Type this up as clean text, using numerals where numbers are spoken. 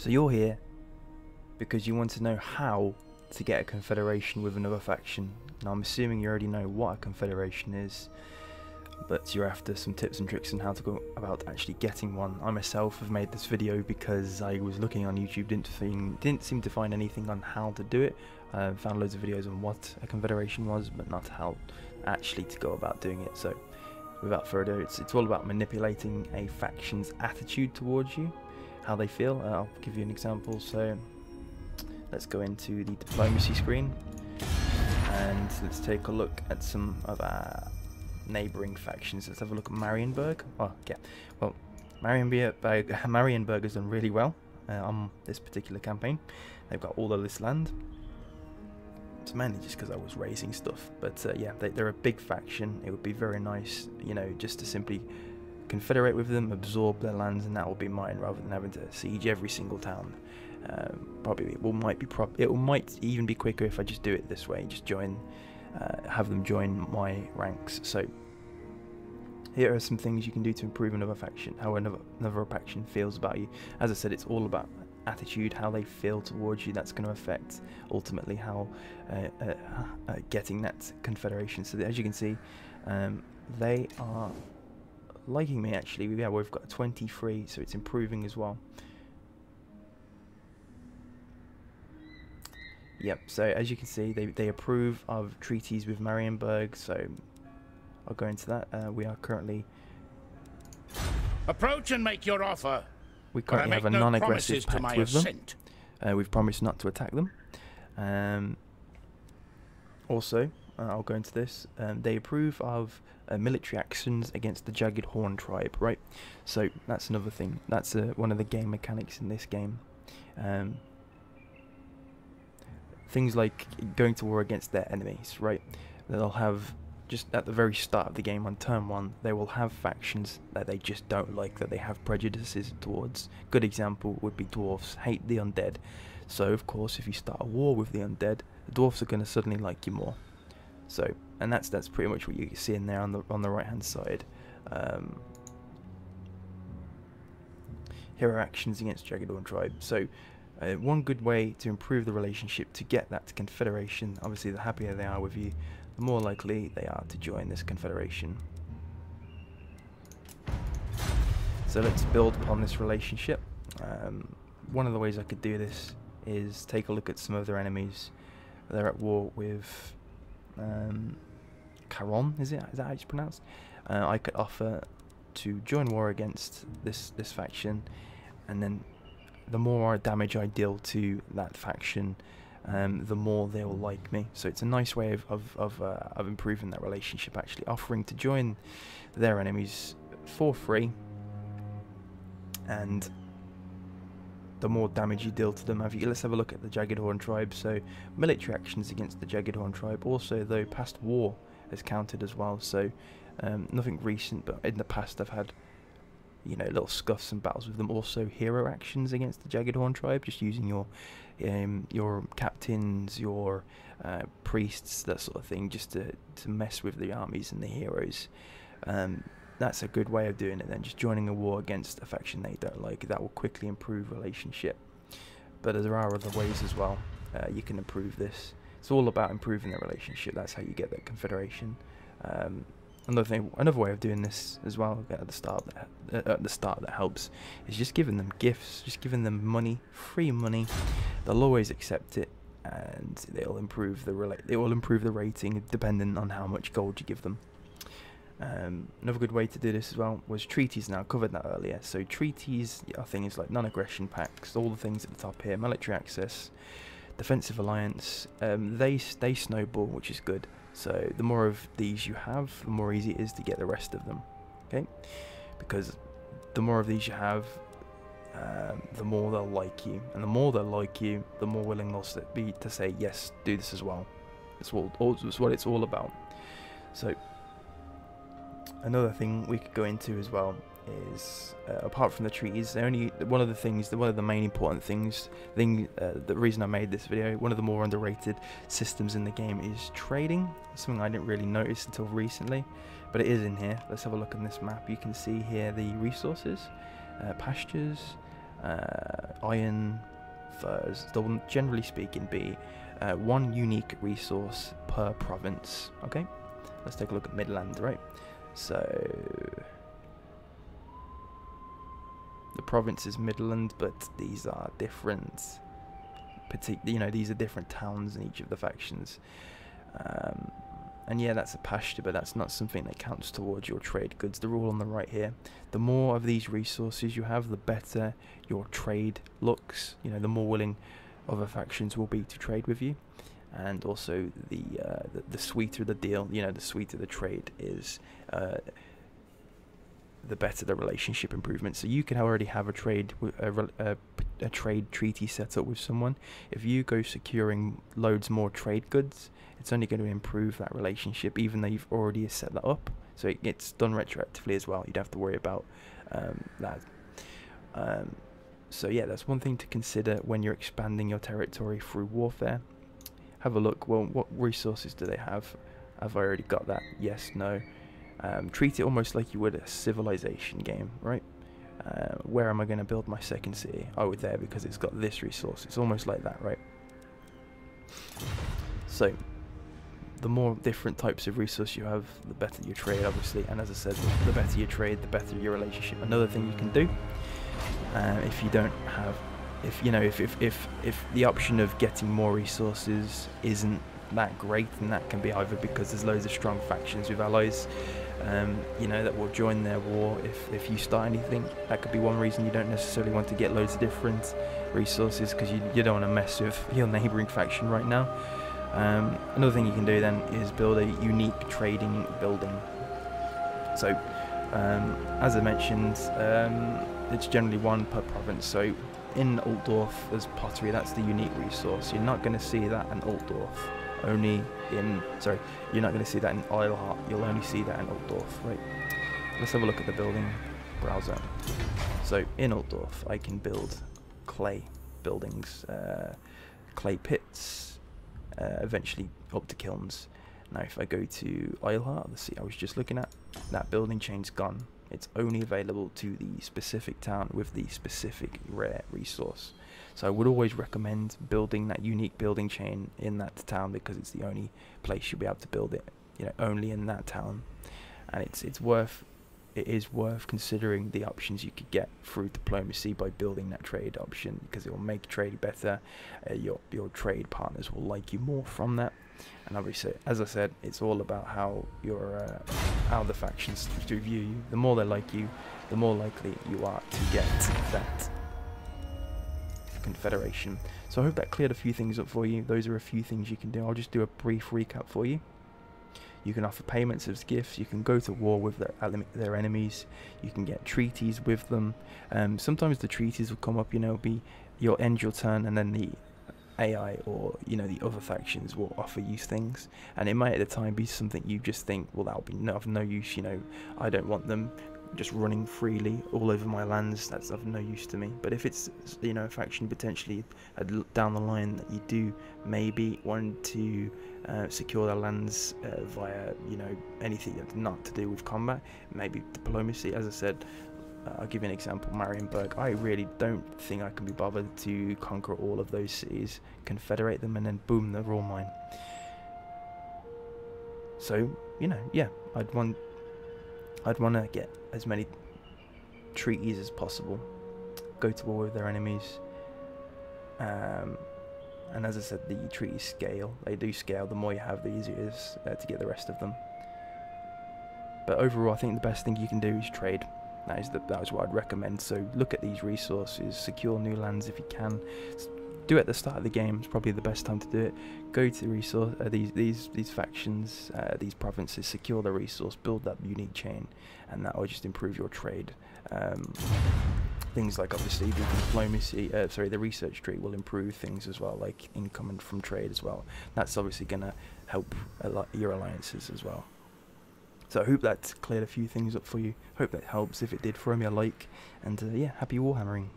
So you're here because you want to know how to get a confederation with another faction. Now I'm assuming you already know what a confederation is, but you're after some tips and tricks on how to go about actually getting one. I myself have made this video because I was looking on YouTube, didn't seem to find anything on how to do it. Found loads of videos on what a confederation was, but not how actually to go about doing it. So without further ado, it's all about manipulating a faction's attitude towards you, how they feel. I'll give you an example. So let's go into the diplomacy screen and let's take a look at some of our neighbouring factions. Let's have a look at Marienburg. Oh yeah, well, Marienburg has done really well on this particular campaign. They've got all of this land. It's mainly just because I was raising stuff, but yeah, they're a big faction. It would be very nice, you know, just to simply confederate with them, absorb their lands, and that will be mine, rather than having to siege every single town. Probably it might even be quicker if I just do it this way. Just join, have them join my ranks. So here are some things you can do to improve another faction, how another faction feels about you. As I said, it's all about attitude, how they feel towards you. That's going to affect ultimately how getting that confederation. So as you can see, they are liking me actually. Yeah, we've got 23, so it's improving as well. Yep, so as you can see, they approve of treaties with Marienburg, so I'll go into that. We are currently... Approach and make your offer. We currently have a non-aggressive pact with them. We've promised not to attack them. Also, I'll go into this. They approve of military actions against the Jagged Horn tribe, right? So that's another thing. That's one of the game mechanics in this game. Things like going to war against their enemies, right? They'll have, just at the very start of the game on turn 1, they will have factions that they just don't like, that they have prejudices towards. Good example would be dwarves hate the undead. So of course, if you start a war with the undead, the dwarves are going to suddenly like you more. So, and that's pretty much what you see in there on the right hand side. Here are actions against Jagged Horn tribe. So one good way to improve the relationship, to get that confederation, obviously the happier they are with you, the more likely they are to join this confederation. So let's build upon this relationship. One of the ways I could do this is take a look at some of their enemies. They're at war with Caron, is that how it's pronounced? I could offer to join war against this faction, and then the more damage I deal to that faction, the more they'll like me. So it's a nice way of improving that relationship, actually offering to join their enemies for free, and the more damage you deal to them. Let's have a look at the Jagged Horn tribe. So military actions against the Jagged Horn tribe. Also, though, past war has counted as well. So nothing recent, but in the past I've had, you know, little scuffs and battles with them. Also hero actions against the Jagged Horn tribe, just using your captains, your priests, that sort of thing, just to mess with the armies and the heroes. That's a good way of doing it then, just joining a war against a faction they don't like. That will quickly improve relationship. But there are other ways as well you can improve this. It's all about improving the relationship. That's how you get that confederation. Another way of doing this as well at the start that helps is just giving them gifts, just giving them money, free money. They'll always accept it, and they'll improve the rating depending on how much gold you give them. Another good way to do this as well was treaties. Now I covered that earlier. So treaties are things like non-aggression pacts, all the things at the top here, military access, defensive alliance. They snowball, which is good. So the more of these you have, the more easy it is to get the rest of them. Okay, because the more of these you have, the more they'll like you, and the more they'll like you, the more willing they'll be to say yes, do this as well. That's what it's all about. So another thing we could go into as well is, apart from the treaties, one of the main important things, the reason I made this video, one of the more underrated systems in the game is trading. Something I didn't really notice until recently, but it is in here. Let's have a look on this map. You can see here the resources, pastures, iron, furs. There'll generally speaking be one unique resource per province. Okay, let's take a look at Midland, right? So the province is Midland, but these are different. These are different towns in each of the factions. And yeah, that's a pashta, but that's not something that counts towards your trade goods. They're all on the right here. The more of these resources you have, the better your trade looks. The more willing other factions will be to trade with you, and also the sweeter the deal. The sweeter the trade is, the better the relationship improvement. So you can already have a trade treaty set up with someone. If you go securing loads more trade goods, it's only going to improve that relationship, even though you've already set that up. So it's done retroactively as well. You don't have to worry about that. So yeah, that's one thing to consider when you're expanding your territory through warfare. Have a look. Well, what resources do they have? Have I already got that? Yes, no. Treat it almost like you would a civilization game, right? Where am I going to build my second city? Oh, there, because it's got this resource. It's almost like that, right? So the more different types of resource you have, the better your trade, obviously. And as I said, the better your trade, the better your relationship. Another thing you can do, if you don't have, if the option of getting more resources isn't that great, and that can be either because there's loads of strong factions with allies, that will join their war if you start anything. That could be one reason you don't necessarily want to get loads of different resources, because you don't want to mess with your neighbouring faction right now. Another thing you can do then is build a unique trading building. So as I mentioned, it's generally one per province. So in Altdorf there's pottery. That's the unique resource. You're not going to see that in Altdorf. You're not going to see that in Eilhart. You'll only see that in Altdorf, right? Let's have a look at the building browser. So in Altdorf I can build clay buildings, clay pits, eventually up to kilns. Now if I go to Eilhart, the city I was just looking at, that building chain's gone. It's only available to the specific town with the specific rare resource. So I would always recommend building that unique building chain in that town, because it's the only place you'll be able to build it, only in that town. And it is worth considering the options you could get through diplomacy by building that trade option, because it will make trade better. Your trade partners will like you more from that. And obviously, as I said, it's all about how the factions view you. The more they like you, the more likely you are to get that confederation. So I hope that cleared a few things up for you. Those are a few things you can do. I'll just do a brief recap for you. You can offer payments as gifts. You can go to war with their enemies. You can get treaties with them. Sometimes the treaties will come up. You'll end your turn, and then the AI or the other factions will offer you things, and it might at the time be something you just think, well, that'll be of no use. I don't want them just running freely all over my lands. That's of no use to me. But if it's a faction potentially down the line that you do maybe want to secure their lands via anything that's not to do with combat, maybe diplomacy. As I said, I'll give you an example, Marienburg. I really don't think I can be bothered to conquer all of those cities, confederate them, and then boom, they're all mine. So yeah, I'd want to get as many treaties as possible, go to war with their enemies, and as I said, the treaties scale. They do scale. The more you have, the easier it is to get the rest of them. But overall, I think the best thing you can do is trade. That is what I'd recommend. So look at these resources, secure new lands if you can. Do it at the start of the game. It's probably the best time to do it. Go to these factions, these provinces, secure the resource, build that unique chain, and that will just improve your trade. Things like obviously the diplomacy, the research tree will improve things as well, like income from trade as well. That's obviously going to help your alliances as well. So I hope that cleared a few things up for you. Hope that helps. If it did, throw me a like, and yeah, happy Warhammering.